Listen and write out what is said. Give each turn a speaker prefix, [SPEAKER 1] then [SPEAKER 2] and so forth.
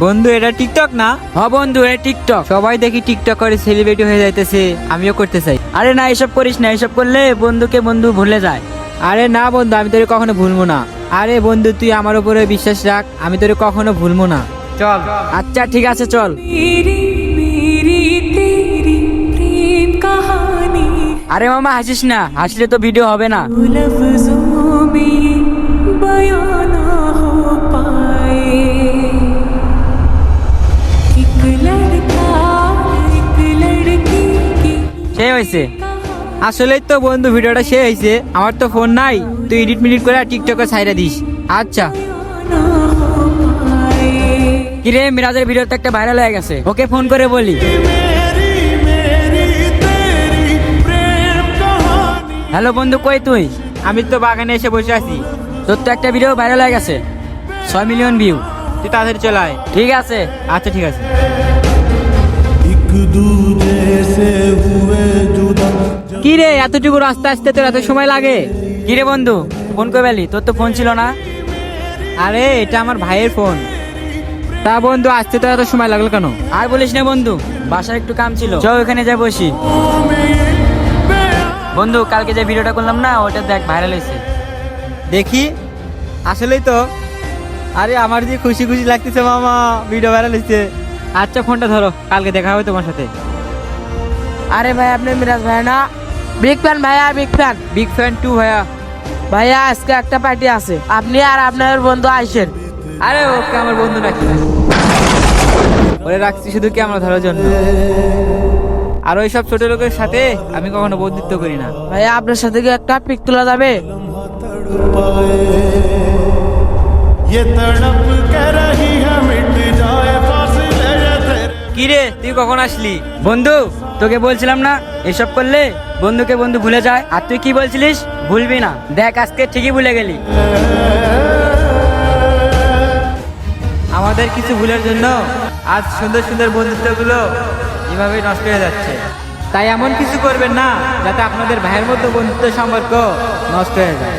[SPEAKER 1] বন্ধু এটা টিকটক না?
[SPEAKER 2] হ্যাঁ বন্ধু, এটা টিকটক।
[SPEAKER 1] সবাই দেখি টিকটক করে সেলিব্রিটি হয়ে যাইতেছে, আমিও করতে চাই।
[SPEAKER 2] আরে না, এসব করিস না, এসব করলে বন্ধুকে বন্ধু ভুলে যায়।
[SPEAKER 1] আরে না বন্ধু, আমি তোরে কখনো ভুলবো না। আরে বন্ধু তুই আমার উপরে বিশ্বাস রাখ, আমি তোরে কখনো ভুলবো না। চল।
[SPEAKER 2] আচ্ছা ঠিক আছে, চল। আরে মামা হাসিস না, হাসলে তো ভিডিও হবে না।
[SPEAKER 1] সে হয়েছে আসলেই তো বন্ধু, ভিডিওটা সে হয়েছে। আমার তো ফোন নাই, তুই এডিট মিডিট করে টিকটকে ছাইরা দিস। আচ্ছা।
[SPEAKER 2] কিরে, মিরাজের ভিডিও তো একটা ভাইরাল হয়ে গেছে, ওকে ফোন করে বলি। হ্যালো বন্ধু, কই তুই?
[SPEAKER 1] আমি তো বাগানে এসে বসে আছি।
[SPEAKER 2] তোর তো একটা ভিডিও ভাইরাল হয়ে গেছে, 6 মিলিয়ন ভিউ।
[SPEAKER 1] তুই তাড়াতাড়ি চলে আয়।
[SPEAKER 2] ঠিক আছে।
[SPEAKER 1] আচ্ছা ঠিক আছে। কি রে, এতটুকু রাস্তা আসতে তোর এত সময় লাগে?
[SPEAKER 2] কিরে বন্ধু, ফোন করে বেলি, তোর তো ফোন ছিল না।
[SPEAKER 1] আরে এটা আমার ভাইয়ের ফোন। তা বন্ধু আসতে তো এত সময় লাগলো কেন?
[SPEAKER 2] আর বলিস না বন্ধু, বাসায় একটু কাম ছিল, চল ওখানে যাই বসি। বন্ধু, কালকে যে ভিডিওটা করলাম না, ওটা দেখ ভাইরাল হয়েছে।
[SPEAKER 1] দেখি। আসলেই তো। আরে আমার যে খুশি খুশি লাগতেছে মামা, ভিডিও ভাইরাল হয়েছে। আচ্ছা ফোনটা ধরো, কালকে দেখা হবে তোমার সাথে।
[SPEAKER 3] আরে ভাই, আপনি মিরাজ ভাই না? বিগ ফ্যান ভাইয়া, big fan.
[SPEAKER 1] Big fan to ভাইয়া।
[SPEAKER 3] ভাইয়া আজকে একটা পার্টি আছে, আপনি আর আপনার বন্ধু আইসেন।
[SPEAKER 1] আরে ওকে আমার বন্ধু নাকি, ওরে রাখছি শুধু ক্যামেরা ধরার জন্য। আর ওই সব ছোট লোকের সাথে আমি কখনো বন্ধুত্ব করি না।
[SPEAKER 3] ভাইয়া আপনার সাথে কি একটা পিক তোলা যাবে?
[SPEAKER 1] কি রে, তুই কখন আসলি?
[SPEAKER 2] বন্ধু, তোকে বলছিলাম না, এসব করলে বন্ধুকে বন্ধু ভুলে যায়। আর তুই কি বলছিলিস? ভুলবি না। দেখ আজকে ঠিকই ভুলে গেলি।
[SPEAKER 1] আমাদের কিছু ভুলের জন্য আজ সুন্দর সুন্দর বন্ধুত্বগুলো এভাবে নষ্ট হয়ে যাচ্ছে। তাই এমন কিছু করবেন না যাতে আপনাদের ভাইয়ের মতো বন্ধুত্ব সম্পর্ক নষ্ট হয়ে যায়।